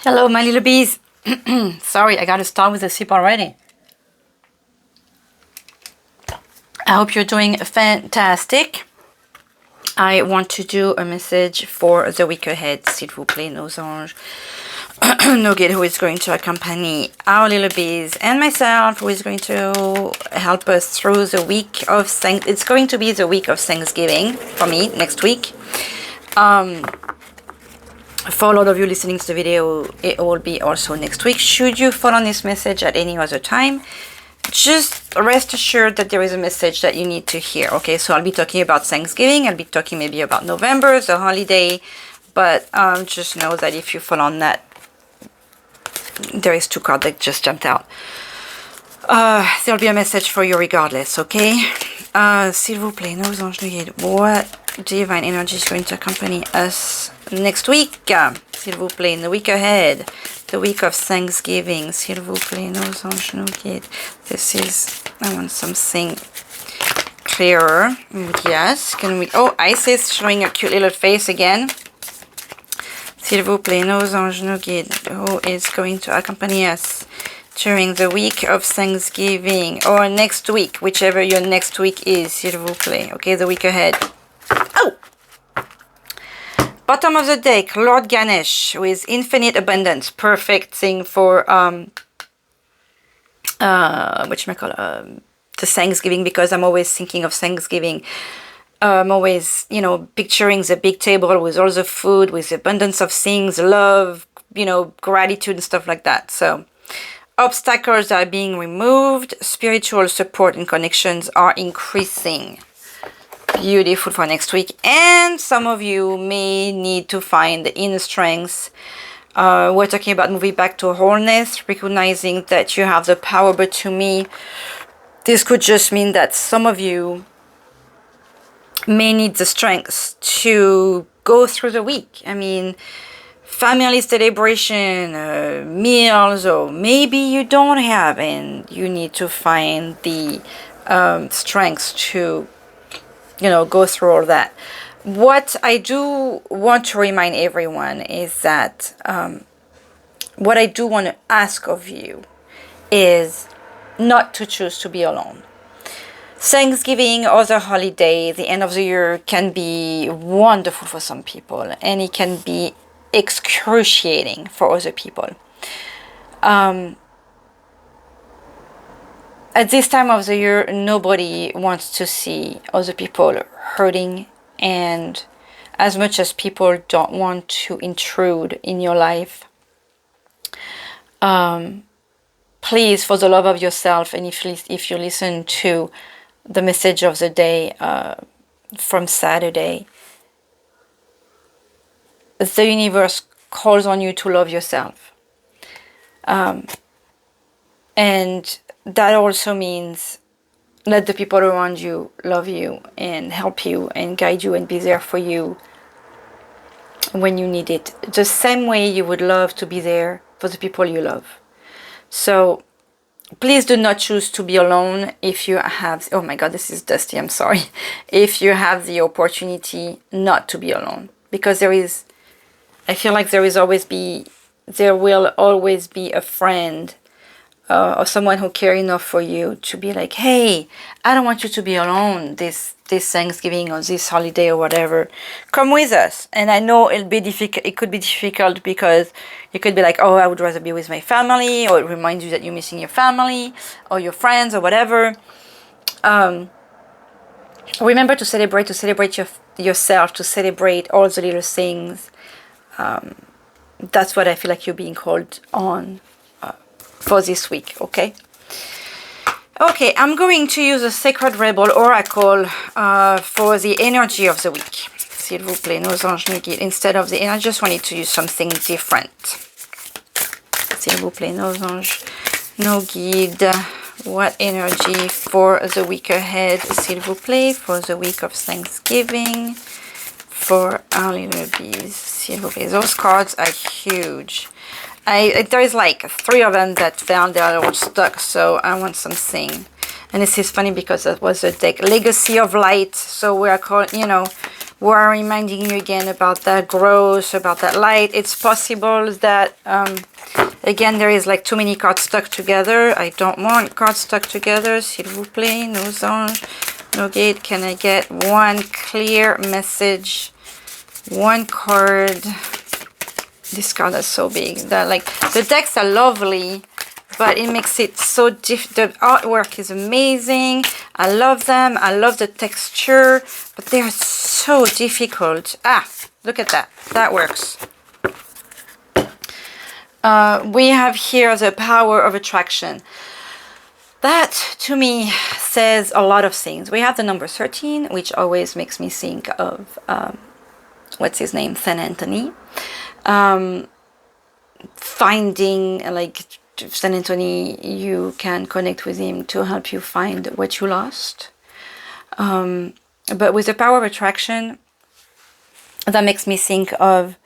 Hello, my little bees. Sorry, I gotta start with a sip already. I hope you're doing fantastic. I want to do a message for the week ahead, s'il vous plaît, nos anges. Nugget, who is going to accompany our little bees and myself, who is going to help us through the week of It's going to be the week of Thanksgiving for me next week. For a lot of you listening to the video, it will be also next week. Should you follow this message at any other time, just rest assured that there is a message that you need to hear. Okay, so I'll be talking about Thanksgiving. I'll be talking maybe about November, the holiday. But just know that if you follow on that, there is 2 cards that just jumped out. There'll be a message for you regardless, okay? S'il vous plaît, nos anges nouilles, what divine energy is going to accompany us next week? S'il vous plaît, in the week ahead, the week of Thanksgiving. S'il vous plaît, nos anges nouilles. This is, I want something clearer. Yes, can we? Oh, Isis showing a cute little face again. S'il vous plaît, nos anges nous guide, who is going to accompany us during the week of Thanksgiving or next week, whichever your next week is, s'il vous plaît. Okay, the week ahead. Oh! Bottom of the deck, Lord Ganesh with infinite abundance. Perfect thing for the Thanksgiving, because I'm always thinking of Thanksgiving. I'm always, picturing the big table with all the food, with the abundance of things, love, gratitude and stuff like that. So obstacles are being removed. Spiritual support and connections are increasing. Beautiful for next week. And some of you may need to find the inner strength. We're talking about moving back to wholeness, recognizing that you have the power. But to me, this could just mean that some of you may need the strength to go through the week. I mean, family celebration, meals, or maybe you don't have, and you need to find the strength to, go through all that. What I do want to remind everyone is that what I do want to ask of you is not to choose to be alone. Thanksgiving or the holiday, the end of the year, can be wonderful for some people, and it can be excruciating for other people. At this time of the year, nobody wants to see other people hurting, and as much as people don't want to intrude in your life, please, for the love of yourself, and if you listen to the message of the day from Saturday, the universe calls on you to love yourself. And that also means let the people around you love you and help you and guide you and be there for you when you need it. The same way you would love to be there for the people you love. So please do not choose to be alone if you have, oh my God, this is dusty, I'm sorry. If you have the opportunity not to be alone. Because I feel like there will always be a friend or someone who cares enough for you to be like, hey, I don't want you to be alone this Thanksgiving or this holiday or whatever. Come with us. And I know it could be difficult because you could be like, oh, I would rather be with my family, or it reminds you that you're missing your family or your friends or whatever. Remember to celebrate yourself, to celebrate all the little things. That's what I feel like you're being called on for this week, okay? Okay, I'm going to use a Sacred Rebel Oracle for the energy of the week. S'il vous plaît, nos anges nous guident. Instead of I just wanted to use something different. S'il vous plaît, nos anges nous guident. What energy for the week ahead, s'il vous plaît, for the week of Thanksgiving, for our little bees, s'il vous plaît. Those cards are huge. There's like 3 of them that found they are all stuck, so I want something. And this is funny because that was a deck, Legacy of Light. So we are called, we're reminding you again about that growth, about that light. It's possible that, again, there is like too many cards stuck together. I don't want cards stuck together. S'il vous plaît, nos anges, no gate. Can I get one clear message? One card. This card is so big. That, like, the decks are lovely, but it makes it so the artwork is amazing. I love them. I love the texture, but they are so difficult. Ah, look at that. That works. We have here the power of attraction. That, to me, says a lot of things. We have the number 13, which always makes me think of, what's his name? Saint Anthony. Finding, like, Saint Anthony, you can connect with him to help you find what you lost. But with the power of attraction, that makes me think of,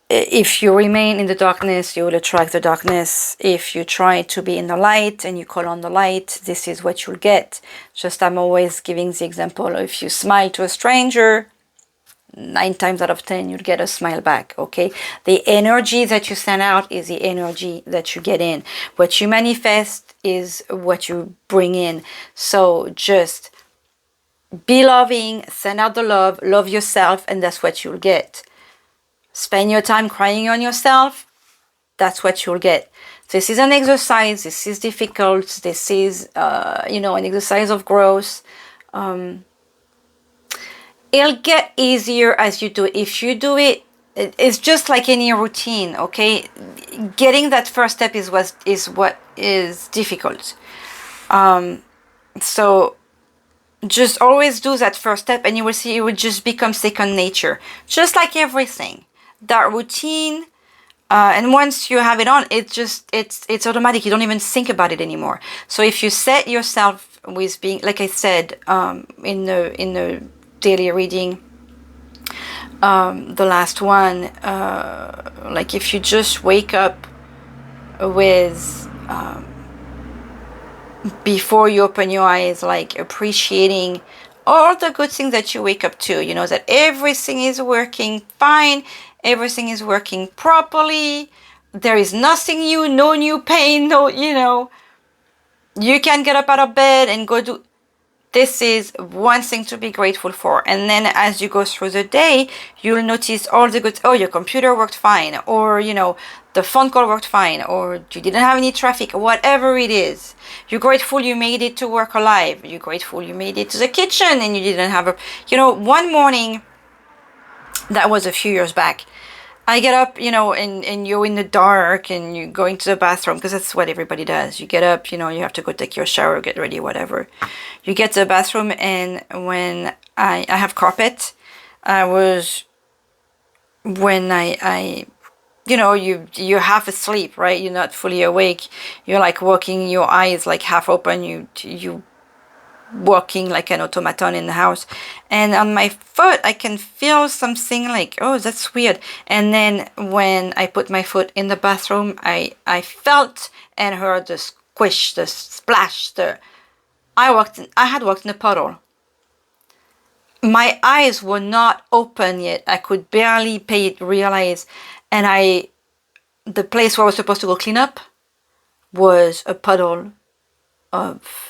if you remain in the darkness, you will attract the darkness. If you try to be in the light and you call on the light, this is what you'll get. Just, I'm always giving the example, if you smile to a stranger, 9 times out of 10 you'll get a smile back. Okay, the energy that you send out is the energy that you get in. What you manifest is what you bring in. So just be loving, send out the love, love yourself, and that's what you'll get. Spend your time crying on yourself, that's what you'll get. This is an exercise. This is difficult. This is you know, an exercise of growth. It'll get easier as you do it. If you do it, it's just like any routine, okay? Getting that first step is what is difficult. So just always do that first step, and you will see it will just become second nature. Just like everything, that routine, and once you have it on, it's automatic. You don't even think about it anymore. So if you set yourself with being, like I said, in the daily reading, the last one, like if you just wake up with, before you open your eyes, like appreciating all the good things that you wake up to, you know, that everything is working fine, everything is working properly, there is nothing new, no new pain, no, you know, you can get up out of bed and go do. This is one thing to be grateful for. And then as you go through the day, you'll notice all the good, oh, your computer worked fine, or, you know, the phone call worked fine, or you didn't have any traffic, whatever it is. You're grateful you made it to work alive. You're grateful you made it to the kitchen and you didn't have a, you know, one morning, that was a few years back, I get up, you know, and you're in the dark and you're going to the bathroom, because that's what everybody does. You get up, you know, you have to go take your shower, get ready, whatever. You get to the bathroom, and when I have carpet, when I you know, you're half asleep, right? You're not fully awake. You're like walking, your eyes like half open. You walking like an automaton in the house, and on my foot I can feel something like, oh, that's weird. And then when I put my foot in the bathroom, I felt and heard the squish, the splash, I had walked in a puddle. My eyes were not open yet. I could barely realize, and the place where I was supposed to go clean up was a puddle of,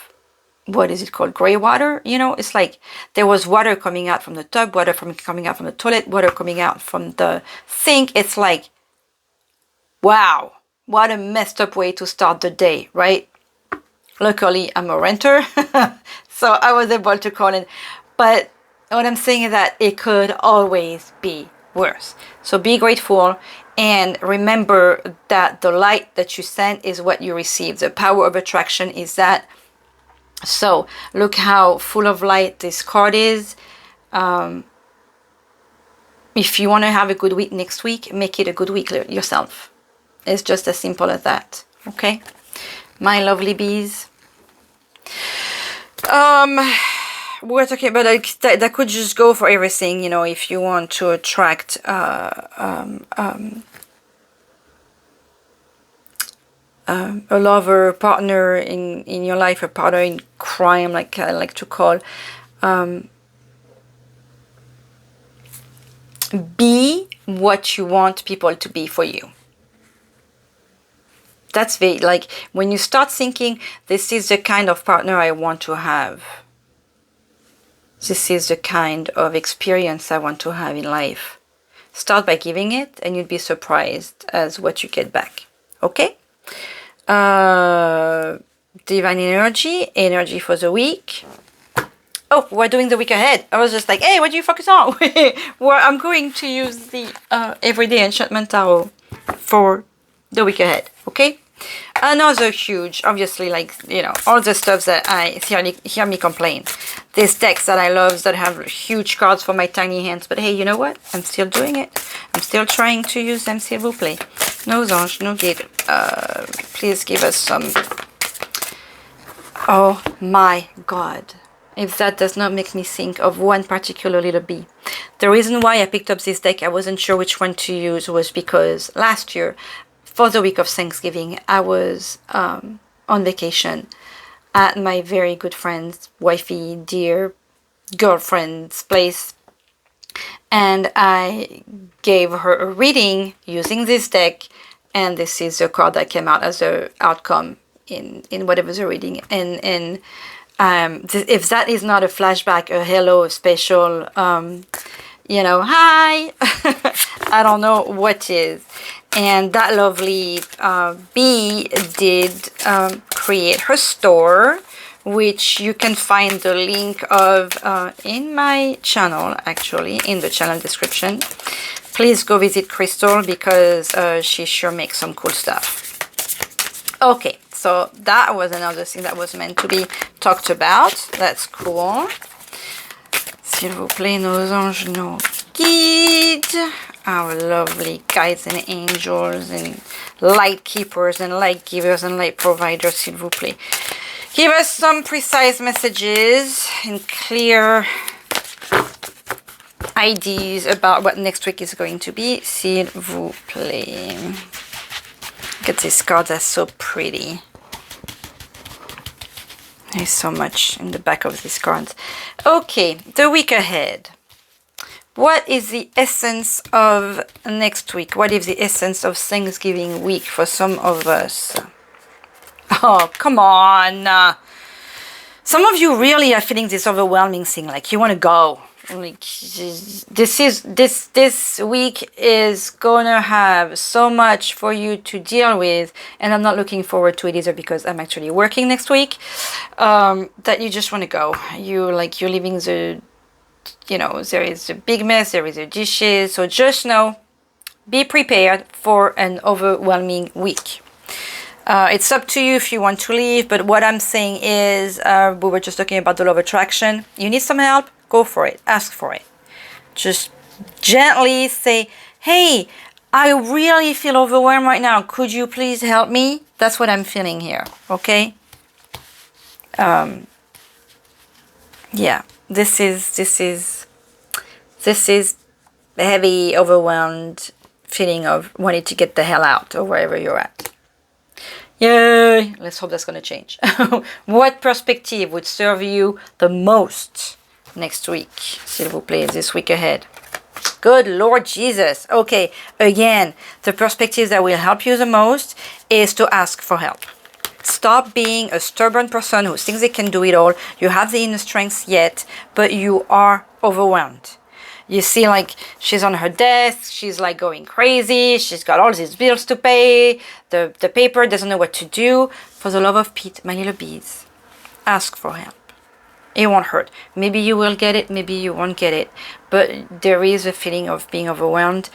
what is it called, gray water. You know, it's like there was water coming out from the tub, water coming out from the toilet, water coming out from the sink. It's like, wow, what a messed up way to start the day, right? Luckily I'm a renter, so I was able to call in. But what I'm saying is that it could always be worse. So be grateful, and remember that the light that you send is what you receive. The power of attraction is that. So look how full of light this card is. If you want to have a good week next week, make it a good week yourself. It's just as simple as that. Okay, my lovely bees. We're talking about that could just go for everything, you know. If you want to attract a lover, partner in your life, a partner in crime, like I like to call, Be what you want people to be for you. That's very, like, when you start thinking, this is the kind of partner I want to have. This is the kind of experience I want to have in life. Start by giving it, and you'd be surprised as what you get back. Okay? Divine energy for the week. Oh, we're doing the week ahead. I was just like, hey, what do you focus on? Well, I'm going to use the Everyday Enchantment Tarot for the week ahead. Okay? Another huge, obviously, like, you know, all the stuff that I hear me complain. These decks that I love that have huge cards for my tiny hands. But hey, you know what? I'm still doing it. I'm still trying to use them, s'il vous plaît. Nos anges, nos guides. Please give us some... Oh my God. If that does not make me think of one particular little bee. The reason why I picked up this deck, I wasn't sure which one to use, was because last year, for the week of Thanksgiving, I was on vacation at my very good friend's, wifey, dear girlfriend's place. And I gave her a reading using this deck. And this is the card that came out as the outcome in whatever the reading. And if that is not a flashback, a hello, a special, you know, hi, I don't know what is. And that lovely bee did create her store, which you can find the link of in my channel, actually, in the channel description. Please go visit Crystal because she sure makes some cool stuff. Okay, so that was another thing that was meant to be talked about. That's cool. S'il vous plaît, nos anges, nos guides, our lovely guides and angels and light keepers and light givers and light providers, s'il vous plaît. Give us some precise messages and clear ideas about what next week is going to be, s'il vous plaît. Look at these cards, are so pretty. There's so much in the back of these cards. Okay, the week ahead. What is the essence of next week? What is the essence of Thanksgiving week for some of us? Oh, come on. Some of you really are feeling this overwhelming thing, like you want to go. Like this week is gonna have so much for you to deal with, and I'm not looking forward to it either because I'm actually working next week. That you just want to go. You're leaving the, you know, there is a big mess, there is a dishes. So just know, be prepared for an overwhelming week. It's up to you if you want to leave, but what I'm saying is, we were just talking about the law of attraction. You need some help? Go for it. Ask for it. Just gently say, hey, I really feel overwhelmed right now. Could you please help me? That's what I'm feeling here. Okay? Yeah. This is a heavy, overwhelmed feeling of wanting to get the hell out or wherever you're at. Yay! Let's hope that's going to change. What perspective would serve you the most next week, s'il vous plaît, this week ahead? Good Lord Jesus. Okay, again, the perspective that will help you the most is to ask for help. Stop being a stubborn person who thinks they can do it all. You have the inner strength yet, but you are overwhelmed. You see, like, she's on her desk, she's like going crazy, she's got all these bills to pay, the paper doesn't know what to do. For the love of Pete, my little bees, ask for help. It won't hurt. Maybe you will get it, maybe you won't get it, but there is a feeling of being overwhelmed,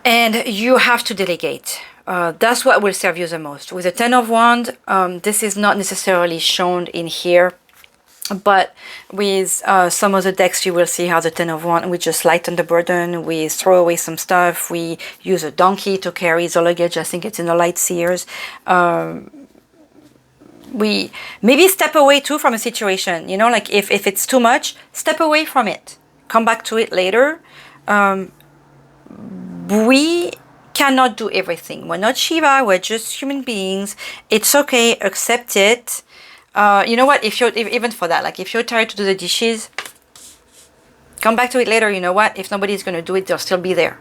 and you have to delegate. That's what will serve you the most. With the Ten of Wands, this is not necessarily shown in here, but with some of the decks you will see how the Ten of Wands, we just lighten the burden, we throw away some stuff, we use a donkey to carry the luggage. I think it's in the Light Seers. We maybe step away too from a situation, you know, like if it's too much, step away from it, come back to it later. We cannot do everything. We're not Shiva, we're just human beings. It's okay, accept it. You know what, if you're even for that, like if you're tired to do the dishes, Come back to it later. You know what? If nobody's going to do it, they'll still be there.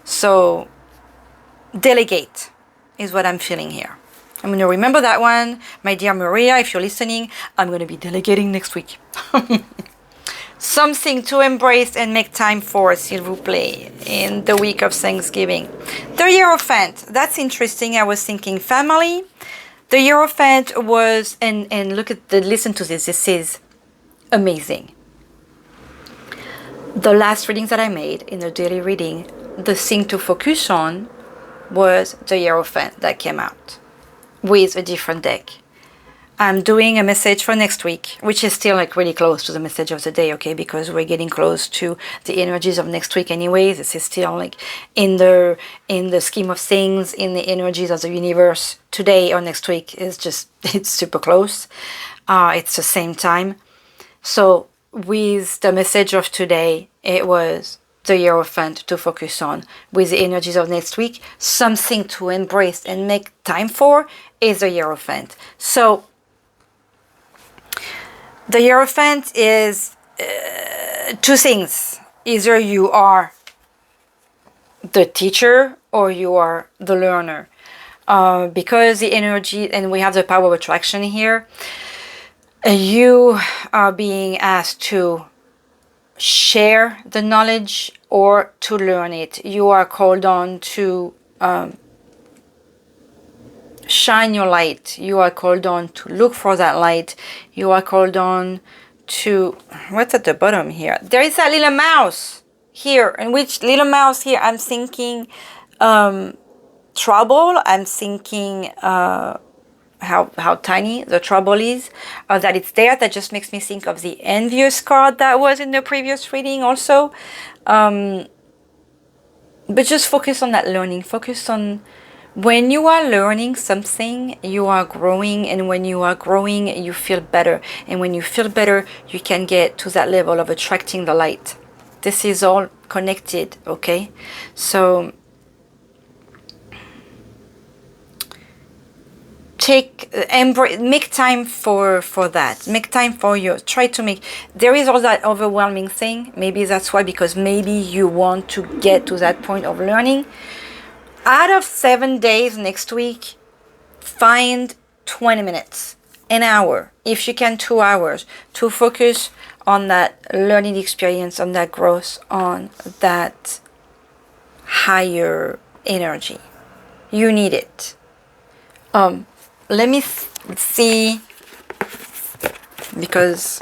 So delegate is what I'm feeling here. I'm going to remember that one. My dear Maria, if you're listening, I'm going to be delegating next week. Something to embrace and make time for, s'il vous plaît, in the week of Thanksgiving. The Hierophant, that's interesting. I was thinking family. The Hierophant was, and listen to this. This is amazing. The last readings that I made in the daily reading, the thing to focus on was the Hierophant that came out with a different deck. I'm doing a message for next week, which is still like really close to the message of the day, okay? Because we're getting close to the energies of next week anyway. This is still like in the scheme of things, in the energies of the universe. Today or next week is just, it's super close. It's the same time. So with the message of today, it was the Hierophant to focus on. With the energies of next week, something to embrace and make time for is the Hierophant. So the Hierophant is two things. Either you are the teacher or you are the learner. Because the energy, and we have the power of attraction here, you are being asked to share the knowledge or to learn it. You are called on to shine your light. You are called on to look for that light. You are called on to, what's at the bottom here? There is that little mouse here, and which little mouse here, I'm thinking trouble. I'm thinking how tiny the trouble is, that it's there. That just makes me think of the envious card that was in the previous reading also. But just focus on that learning. Focus on when you are learning something, you are growing, and when you are growing, you feel better. And when you feel better, you can get to that level of attracting the light. This is all connected, okay? So make time for that. Make time for you. Try to make, there is all that overwhelming thing. Maybe that's why, because maybe you want to get to that point of learning. Out of 7 days next week, find 20 minutes, an hour, if you can 2 hours, to focus on that learning experience, on that growth, on that higher energy. You need it. Let me see, because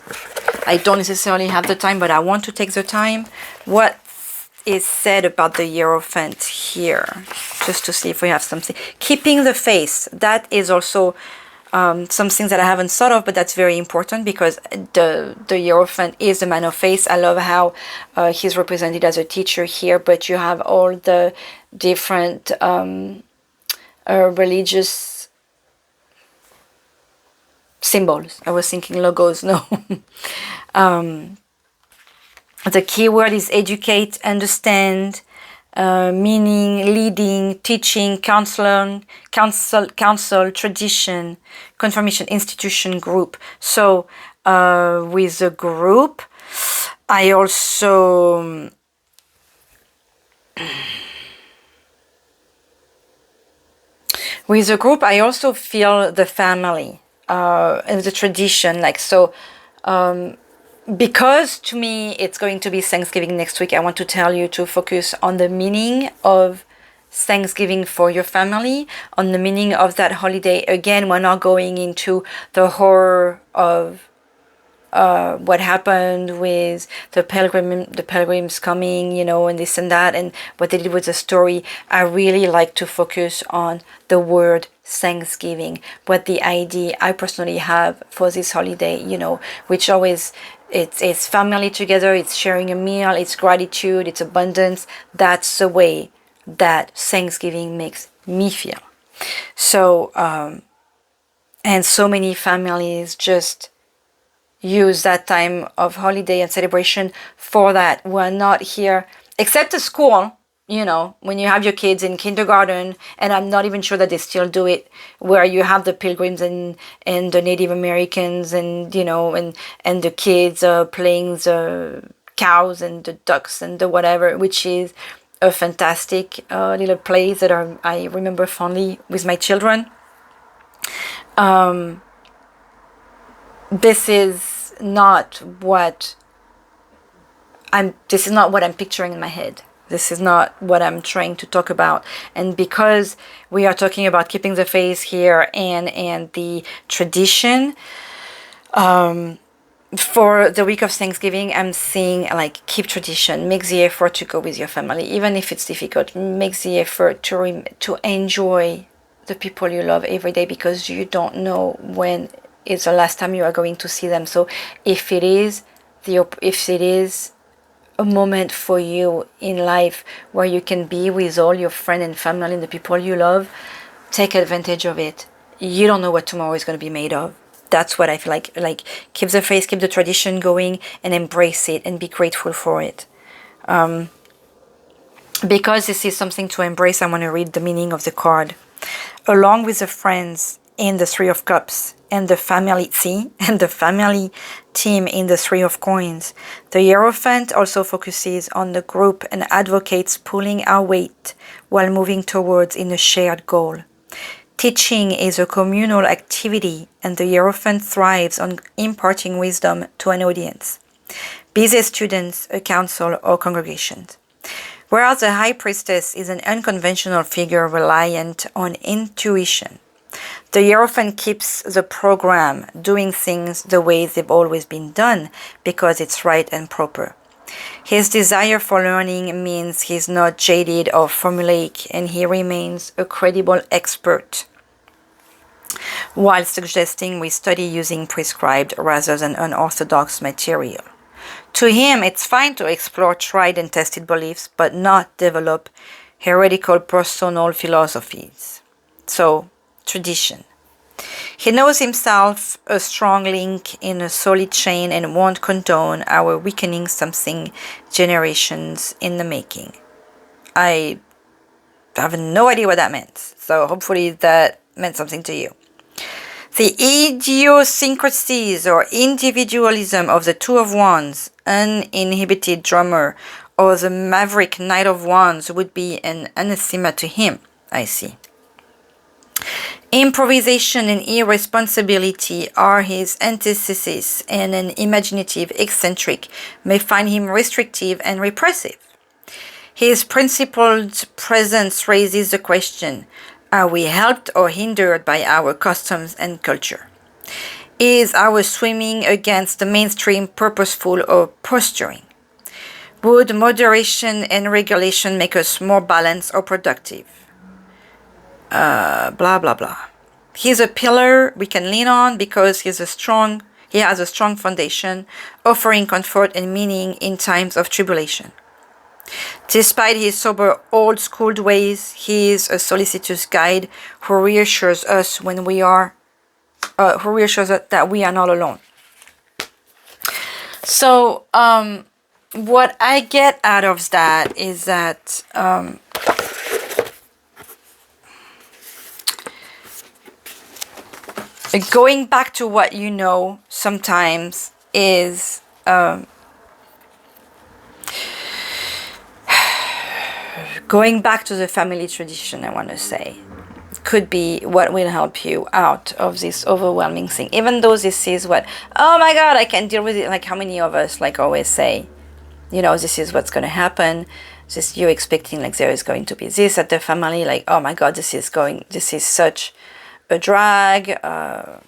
I don't necessarily have the time, but I want to take the time. What is said about the Hierophant here, just to see if we have something. Keeping the faith, that is also something that I haven't thought of, but that's very important, because the Hierophant is the man of faith. I love how he's represented as a teacher here, but you have all the different religious symbols. I was thinking logos, no. The key word is educate, understand, meaning, leading, teaching, counsel, tradition, confirmation, institution, group. So with the group, I also feel the family and the tradition, like so. Because to me it's going to be Thanksgiving next week, I want to tell you to focus on the meaning of Thanksgiving for your family, on the meaning of that holiday. Again, we're not going into the horror of what happened with the pilgrims coming, you know, and this and that, and what they did with the story. I really like to focus on the word Thanksgiving, what the idea I personally have for this holiday, you know, which always, it's family together, it's sharing a meal, it's gratitude, it's abundance. That's the way that Thanksgiving makes me feel. So, and so many families just use that time of holiday and celebration for that. We're not here, except the school, you know, when you have your kids in kindergarten, and I'm not even sure that they still do it, where you have the pilgrims and the Native Americans, and, you know, and the kids playing the cows and the ducks and the whatever, which is a fantastic little place that I remember fondly with my children. This is not what I'm picturing in my head. This is not what I'm trying to talk about. And because we are talking about keeping the faith here and the tradition, for the week of Thanksgiving, I'm seeing like keep tradition, make the effort to go with your family, even if it's difficult. Make the effort to enjoy the people you love every day, because you don't know when is the last time you are going to see them. So if it is a moment for you in life where you can be with all your friends and family and the people you love, take advantage of it. You don't know what tomorrow is going to be made of. That's what I feel like keep the faith, keep the tradition going, and embrace it and be grateful for it. Because this is something to embrace, I want to read the meaning of the card. Along with the friends in the Three of Cups and the family team in the Three of Coins, the Hierophant also focuses on the group and advocates pulling our weight while moving towards in a shared goal. Teaching is a communal activity, and the Hierophant thrives on imparting wisdom to an audience, be they students, a council, or congregation. Whereas the High Priestess is an unconventional figure reliant on intuition, the Hierophant keeps the program doing things the way they've always been done because it's right and proper. His desire for learning means he's not jaded or formulaic, and he remains a credible expert, while suggesting we study using prescribed rather than unorthodox material. To him, it's fine to explore tried and tested beliefs, but not develop heretical personal philosophies. So, tradition. He knows himself a strong link in a solid chain and won't condone our weakening something generations in the making. I have no idea what that meant, so hopefully that meant something to you. The idiosyncrasies or individualism of the Two of Wands, uninhibited drummer, or the maverick Knight of Wands would be an anathema to him, I see. Improvisation and irresponsibility are his antithesis, and an imaginative eccentric may find him restrictive and repressive. His principled presence raises the question, are we helped or hindered by our customs and culture? Is our swimming against the mainstream purposeful or posturing? Would moderation and regulation make us more balanced or productive? Blah, blah, blah. He's a pillar we can lean on because he has a strong foundation, offering comfort and meaning in times of tribulation. Despite his sober, old-schooled ways, he is a solicitous guide who reassures us that we are not alone. So, what I get out of that is that going back to what you know sometimes is going back to the family tradition, I want to say, could be what will help you out of this overwhelming thing. Even though this is what, oh my God, I can deal with it. Like how many of us like always say, you know, this is what's going to happen. This you're expecting like there is going to be this at the family. Like, oh my God, this is such a drag.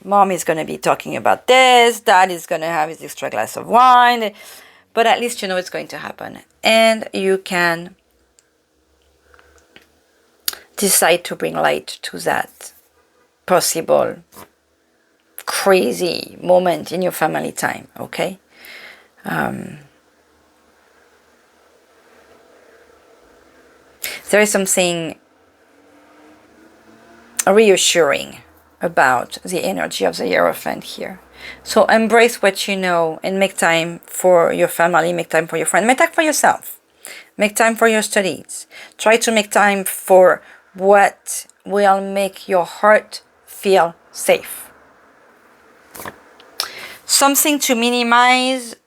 Mom is going to be talking about this. Dad is going to have his extra glass of wine. But at least you know it's going to happen. And you can decide to bring light to that possible crazy moment in your family time, okay? There is something reassuring about the energy of the Hierophant here. So embrace what you know and make time for your family, make time for your friend, make time for yourself, make time for your studies. Try to make time for what will make your heart feel safe. Something to minimize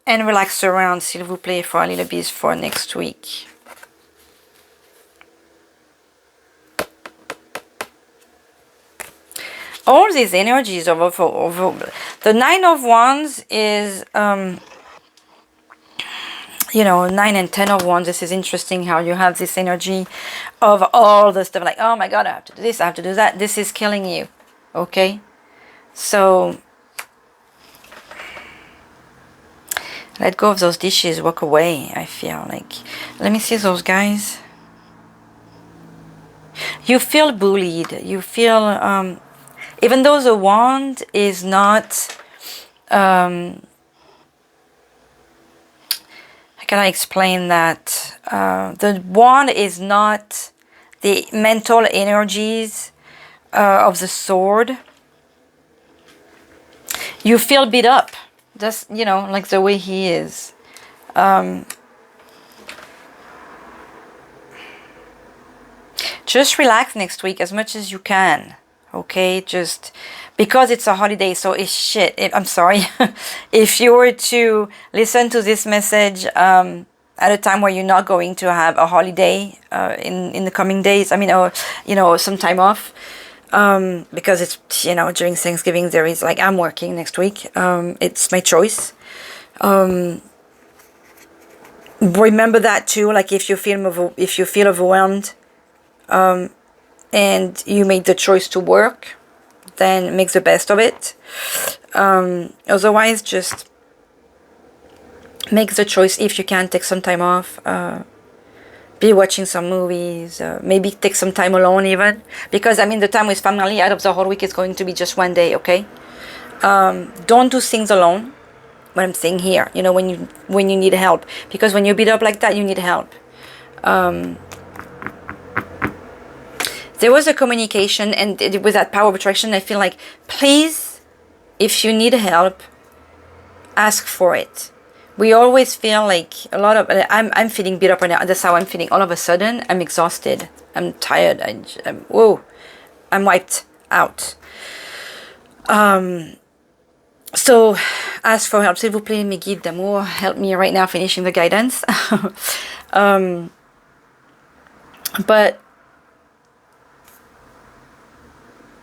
and relax around, s'il vous plaît, for a little bit for next week. All these energies of the Nine of Wands is, you know, 9 and 10 of Wands. This is interesting how you have this energy of all the stuff like, oh my God, I have to do this, I have to do that. This is killing you, okay? So let go of those dishes, walk away, I feel like. Let me see those guys. You feel bullied. You feel, even though the wand is not, how can I explain that? The wand is not the mental energies of the sword. You feel beat up. That's, you know, like the way he is. Just relax next week as much as you can. Okay, just because it's a holiday, so it's shit. I'm sorry. If you were to listen to this message at a time where you're not going to have a holiday in the coming days, I mean, or, you know, some time off, because it's, you know, during Thanksgiving, there is like, I'm working next week. It's my choice. Remember that too, like if you feel overwhelmed, and you made the choice to work, then make the best of it. Otherwise, just make the choice. If you can, take some time off. Be watching some movies. Maybe take some time alone even. Because, I mean, the time with family out of the whole week is going to be just one day, okay? Don't do things alone. What I'm saying here, you know, when you need help. Because when you beat up like that, you need help. There was a communication, and with that power of attraction, I feel like, please, if you need help, ask for it. We always feel like a lot of, I'm feeling beat up right now. That's how I'm feeling. All of a sudden, I'm exhausted. I'm tired. I'm wiped out. So, ask for help. S'il vous plaît, mes guides d'amour, help me right now finishing the guidance. But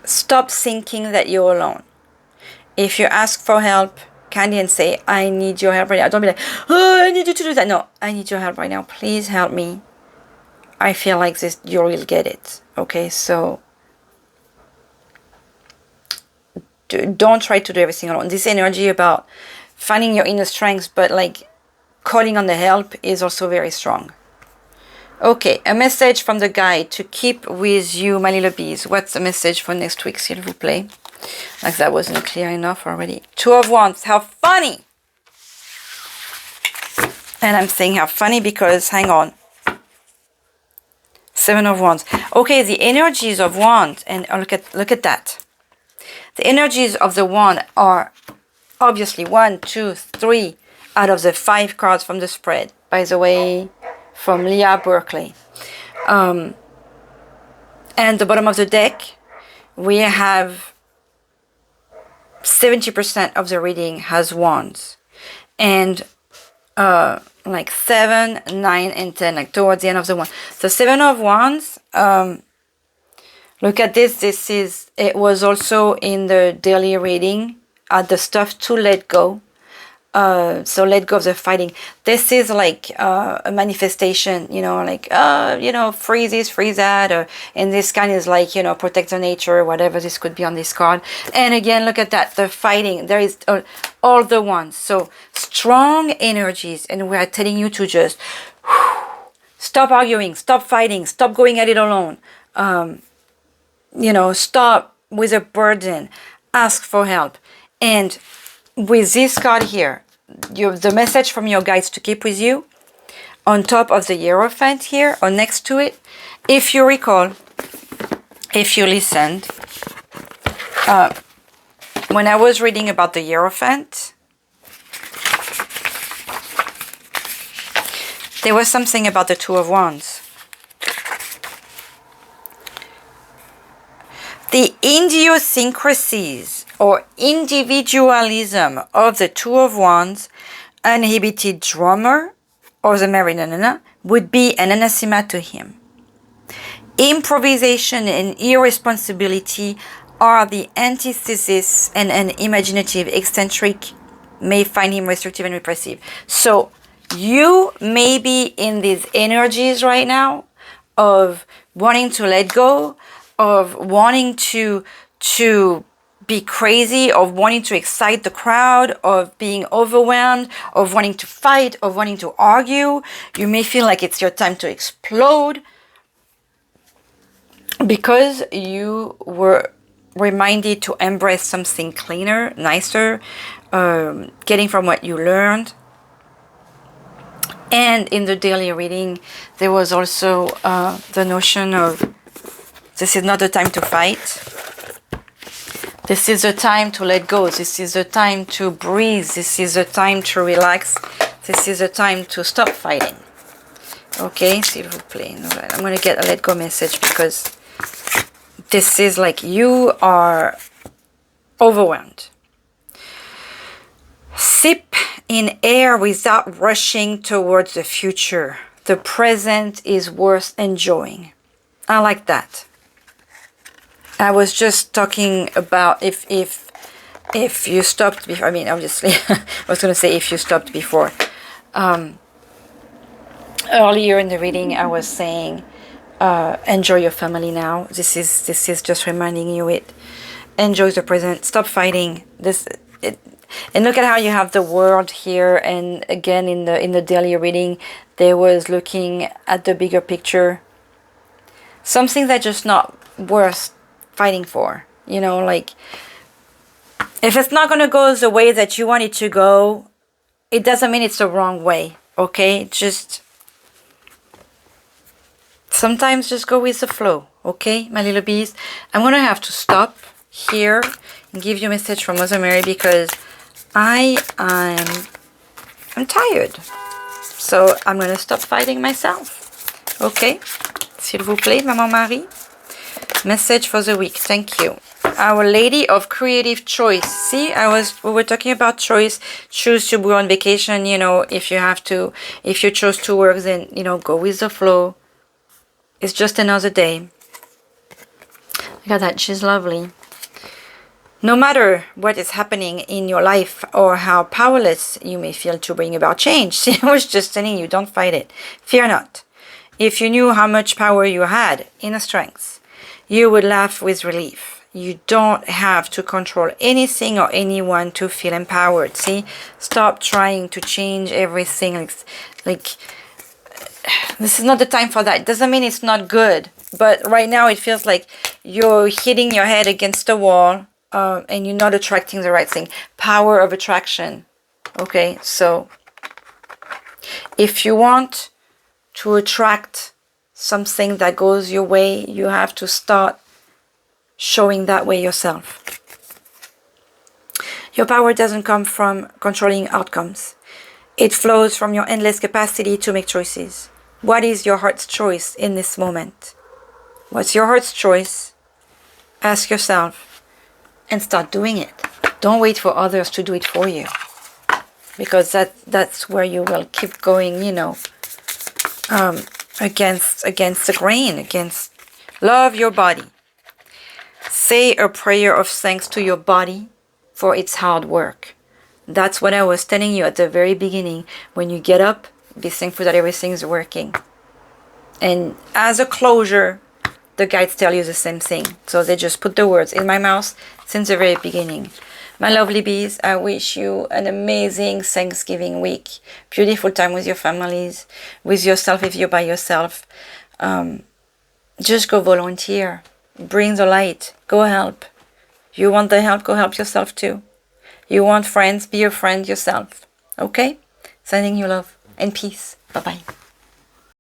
stop thinking that you're alone. If you ask for help, kindly and say, I need your help right now. Don't be like, oh, I need you to do that. No, I need your help right now. Please help me. I feel like this, you will get it. Okay, so don't try to do everything alone. This energy about finding your inner strength, but like calling on the help is also very strong. Okay, a message from the guide to keep with you, my little bees. What's the message for next week, s'il vous plaît? Like that wasn't clear enough already. Two of Wands, how funny! And I'm saying how funny because, hang on. Seven of Wands. Okay, the energies of Wands, and look at that. The energies of the Wand are obviously 1, 2, 3 out of the 5 cards from the spread. By the way, from Leah Berkeley. And the bottom of the deck, we have 70% of the reading has wands. And like 7, 9, and 10, like towards the end of the one. The 7 of wands, look at this. It was also in the daily reading, the stuff to let go. So let go of the fighting. This is like a manifestation, you know, like, you know, free this, free that. And this kind is like, you know, protect the nature, whatever this could be on this card. And again, look at that, the fighting. There is all the ones. So strong energies. And we are telling you to just stop arguing, stop fighting, stop going at it alone. You know, stop with a burden. Ask for help. And with this card here, the message from your guides to keep with you, on top of the Hierophant here, or next to it, if you recall, if you listened, when I was reading about the Hierophant, there was something about the Two of Wands. The idiosyncrasies or individualism of the Two of Wands uninhibited drummer or the marionette would be an anathema to him. Improvisation and irresponsibility are the antithesis, and an imaginative eccentric may find him restrictive and repressive. So you may be in these energies right now of wanting to let go, of wanting to be crazy, of wanting to excite the crowd, of being overwhelmed, of wanting to fight, of wanting to argue. You may feel like it's your time to explode because you were reminded to embrace something cleaner, nicer, getting from what you learned. And in the daily reading, there was also the notion of this is not the time to fight. This is the time to let go. This is the time to breathe. This is the time to relax. This is the time to stop fighting. Okay, s'il vous plaît. I'm going to get a let go message because this is like you are overwhelmed. Sip in air without rushing towards the future. The present is worth enjoying. I like that. I was just talking about if you stopped before. I mean, obviously, I was going to say if you stopped before. Earlier in the reading, I was saying, enjoy your family now. This is just reminding you it. Enjoy the present. Stop fighting. And look at how you have the world here. And again, in the daily reading, there was looking at the bigger picture. Something that's just not worth fighting for. You know, like, if it's not going to go the way that you want it to go, it doesn't mean it's the wrong way. Okay? Just sometimes just go with the flow. Okay, my little bees? I'm going to have to stop here and give you a message from Mother Mary because I'm tired. So I'm going to stop fighting myself. Okay? S'il vous plaît, Maman Marie. Message for the week. Thank you. Our Lady of Creative Choice. See, we were talking about choice. Choose to go on vacation, you know, if you chose to work, then, you know, go with the flow. It's just another day. Look at that. She's lovely. No matter what is happening in your life or how powerless you may feel to bring about change, see, I was just telling you, don't fight it. Fear not. If you knew how much power you had, inner strength, you would laugh with relief. You don't have to control anything or anyone to feel empowered. See, stop trying to change everything. Like this is not the time for that. It doesn't mean it's not good, but right now it feels like you're hitting your head against the wall and you're not attracting the right thing. Power of attraction. Okay, so if you want to attract something that goes your way, you have to start showing that way yourself. Your power doesn't come from controlling outcomes. It flows from your endless capacity to make choices. What is your heart's choice in this moment? What's your heart's choice? Ask yourself and start doing it. Don't wait for others to do it for you. Because that's where you will keep going, you know, against the grain, love your body. Say a prayer of thanks to your body for its hard work. That's what I was telling you at the very beginning. When you get up, be thankful that everything's working. And as a closure, the guides tell you the same thing. So they just put the words in my mouth since the very beginning. My lovely bees, I wish you an amazing Thanksgiving week. Beautiful time with your families, with yourself if you're by yourself. Just go volunteer. Bring the light. Go help. You want the help, go help yourself too. You want friends, be a friend yourself. Okay? Sending you love and peace. Bye-bye.